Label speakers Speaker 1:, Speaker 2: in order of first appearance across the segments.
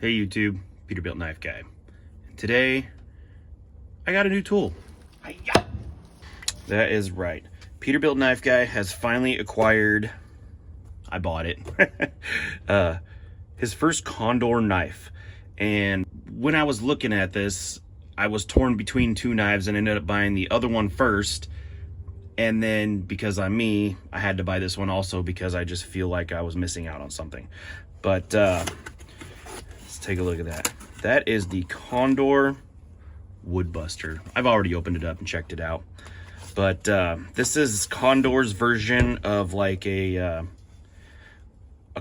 Speaker 1: Hey YouTube, Peterbilt Knife Guy. Today, I got a new tool. Hi-ya! That is right. Peterbilt Knife Guy has finally acquired, I bought it, his first Condor knife. And when I was looking at this, I was torn between two knives and ended up buying the other one first. And then because I'm me, I had to buy this one also because I just feel like I was missing out on something. But let's take a look at that. That is the Condor Woodbuster. I've already opened it up and checked it out. But this is Condor's version of like a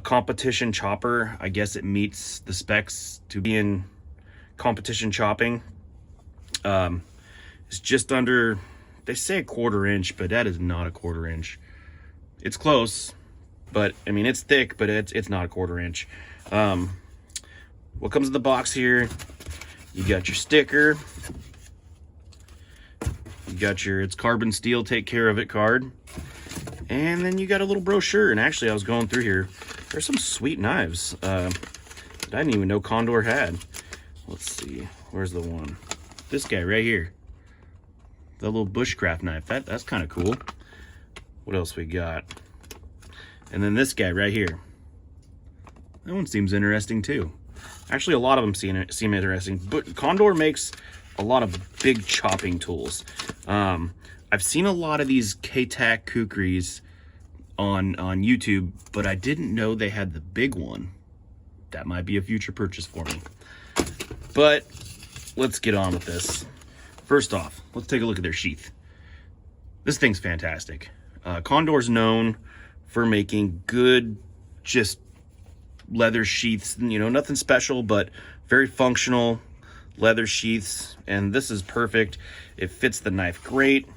Speaker 1: competition chopper. I guess it meets the specs to be in competition chopping. It's just under, they say 1/4 inch, but that is not a 1/4 inch. It's close, but I mean, it's thick, but it's not a 1/4 inch. What comes in the box here, you got your sticker, you got your it's carbon steel, take care of it card, and then you got a little brochure. And actually, I was going through here, there's some sweet knives that I didn't even know Condor had. Let's see, where's the one? This guy right here, the little bushcraft knife. That's kind of cool. What else we got? And then this guy right here, that one seems interesting too. Actually, a lot of them seem interesting, but Condor makes a lot of big chopping tools. I've seen a lot of these K-Tac kukris on YouTube, but I didn't know they had the big one. That might be a future purchase for me. But let's get on with this. First off, let's take a look at their sheath. This thing's fantastic. Condor's known for making good, just leather sheaths, you know, nothing special, but very functional leather sheaths. And this is perfect. It fits the knife great.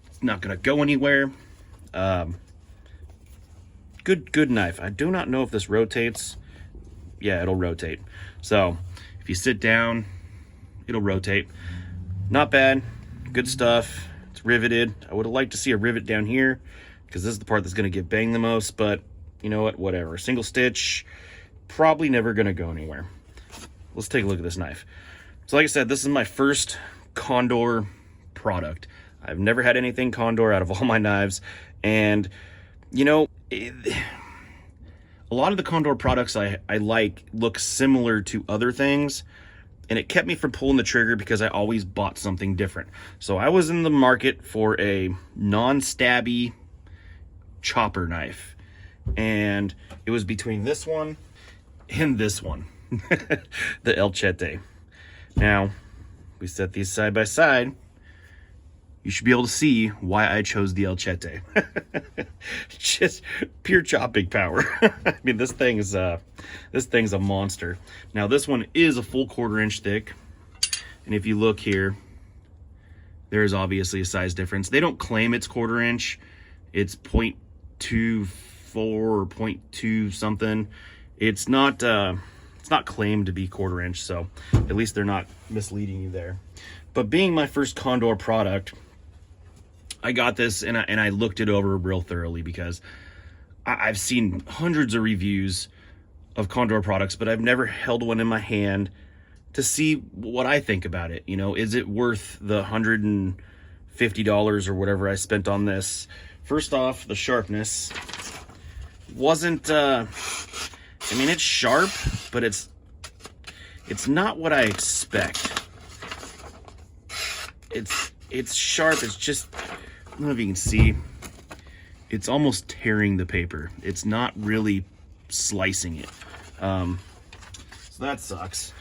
Speaker 1: It's not gonna go anywhere. Good knife. I do not know if this rotates. Yeah, it'll rotate. So if you sit down, it'll rotate. Not bad, good stuff. It's riveted. I would have liked to see a rivet down here because this is the part that's gonna get banged the most, but you know what, whatever. Single stitch, probably never gonna go anywhere. Let's take a look at this knife. So like I said, this is my first Condor product. I've never had anything Condor out of all my knives. And you know, a lot of the Condor products I like look similar to other things. And it kept me from pulling the trigger because I always bought something different. So I was in the market for a non-stabby chopper knife. And it was between this one and this one, the El Chete. Now, we set these side by side. You should be able to see why I chose the El Chete. Just pure chopping power. I mean, this thing's a monster. Now, this one is a full 1/4 inch thick. And if you look here, there is obviously a size difference. They don't claim it's 1/4 inch. It's 0.24 or 0.2 something. It's not claimed to be 1/4 inch, so at least they're not misleading you there. But being my first Condor product, I got this and I looked it over real thoroughly because I've seen hundreds of reviews of Condor products, but I've never held one in my hand to see what I think about it. You know, is it worth the $150 or whatever I spent on this? First off, the sharpness wasn't, I mean, it's sharp, but it's not what I expect. It's sharp. It's just, I don't know if you can see, it's almost tearing the paper. It's not really slicing it. So that sucks,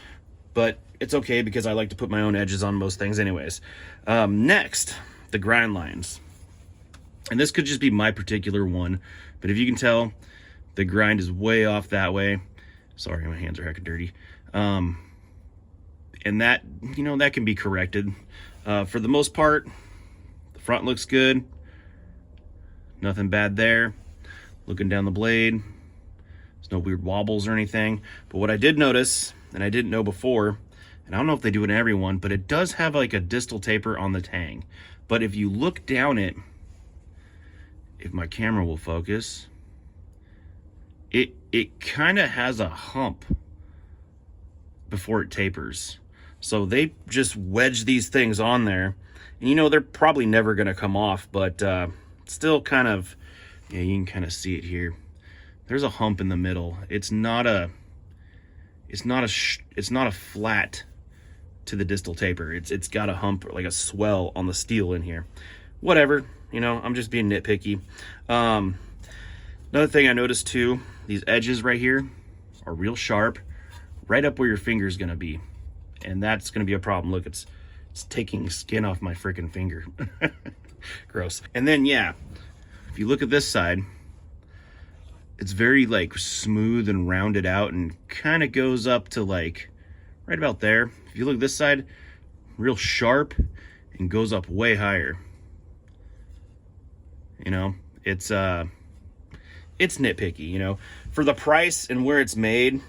Speaker 1: but it's okay because I like to put my own edges on most things anyways. Next, the grind lines. And this could just be my particular one, but if you can tell, the grind is way off that way. Sorry, my hands are heckin' dirty. And that, you know, that can be corrected. For the most part, the front looks good. Nothing bad there. Looking down the blade, there's no weird wobbles or anything. But what I did notice, and I didn't know before, and I don't know if they do it in every one, but it does have like a distal taper on the tang. But if you look down it, if my camera will focus, it kind of has a hump before it tapers. So they just wedge these things on there, and you know they're probably never going to come off, but still kind of, yeah, you can kind of see it here. There's a hump in the middle. It's not a flat to the distal taper. It's got a hump, like a swell on the steel in here. Whatever, you know, I'm just being nitpicky. Another thing I noticed too, these edges right here are real sharp, right up where your finger is gonna be. And that's gonna be a problem. Look, it's taking skin off my freaking finger. Gross. And then, yeah, if you look at this side, it's very like smooth and rounded out and kind of goes up to like right about there. If you look at this side, real sharp and goes up way higher. You know, it's nitpicky, you know. For the price and where it's made,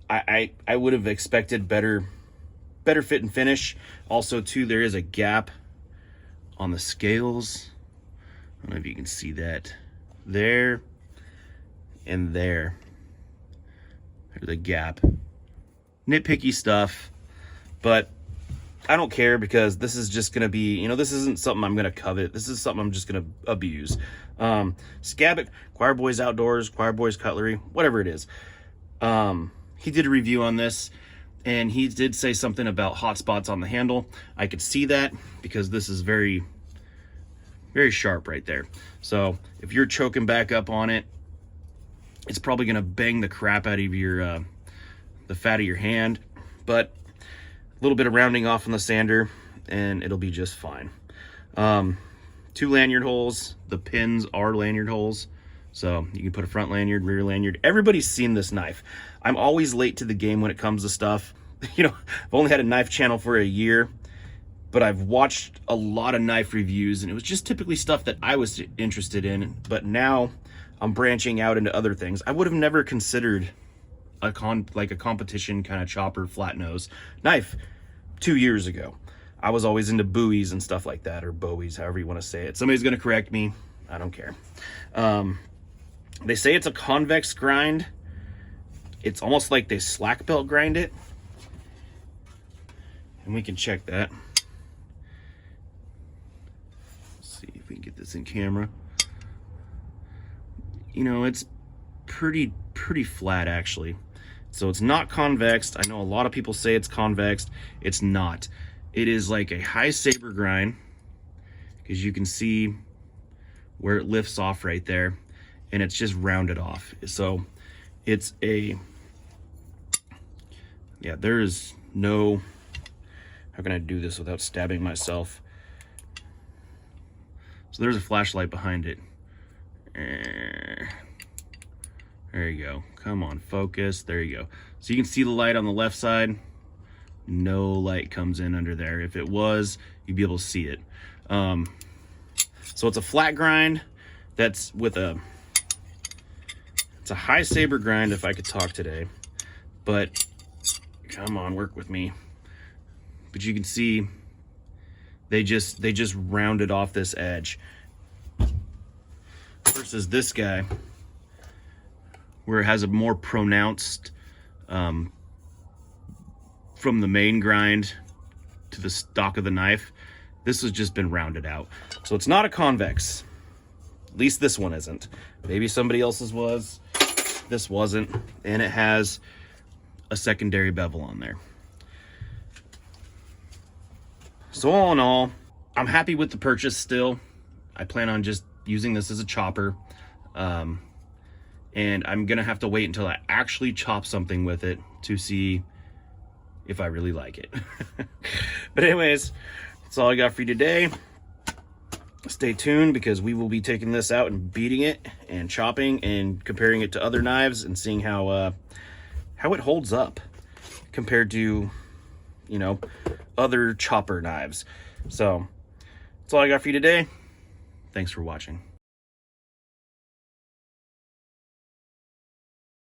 Speaker 1: I would have expected better fit and finish. Also too, there is a gap on the scales. I don't know if you can see that. There and there. There's a gap. Nitpicky stuff, but I don't care because this is just gonna be, you know, this isn't something I'm gonna covet. This is something I'm just gonna abuse. Scabbit, Choir Boys Outdoors, Choir Boys Cutlery, whatever it is. He did a review on this, and he did say something about hot spots on the handle. I could see that because this is very, very sharp right there. So if you're choking back up on it, it's probably gonna bang the crap out of your the fat of your hand, but a little bit of rounding off on the sander and it'll be just fine. 2 lanyard holes. The pins are lanyard holes, so you can put a front lanyard, rear lanyard. Everybody's seen this knife. I'm always late to the game when it comes to stuff. You know, I've only had a knife channel for a year, but I've watched a lot of knife reviews, and it was just typically stuff that I was interested in. But now I'm branching out into other things. I would have never considered a competition kind of chopper flat nose knife 2 years ago. I was always into buoys and stuff like that, or bowies, however you want to say it. Somebody's going to correct me. I don't care. They say it's a convex grind. It's almost like they slack belt grind it. And we can check that. Let's see if we can get this in camera. You know, it's pretty flat actually. So it's not convexed. I know a lot of people say it's convexed. It's not. It is like a high saber grind, because you can see where it lifts off right there, and it's just rounded off. So it's a, yeah, there is no, how can I do this without stabbing myself? So there's a flashlight behind it. There you go. Come on, focus. There you go. So you can see the light on the left side. No light comes in under there. If it was, you'd be able to see it. So it's a flat grind that's with it's a high saber grind, if I could talk today. But come on, work with me. But you can see they just rounded off this edge. Versus this guy, where it has a more pronounced from the main grind to the stock of the knife. This has just been rounded out. So it's not a convex. At least this one isn't. Maybe somebody else's was. This wasn't. And it has a secondary bevel on there. So all in all, I'm happy with the purchase still. I plan on just using this as a chopper. And I'm gonna have to wait until I actually chop something with it to see if I really like it. But anyways, that's all I got for you today. Stay tuned, because we will be taking this out and beating it and chopping and comparing it to other knives and seeing how it holds up compared to, you know, other chopper knives. So that's all I got for you today. Thanks for watching.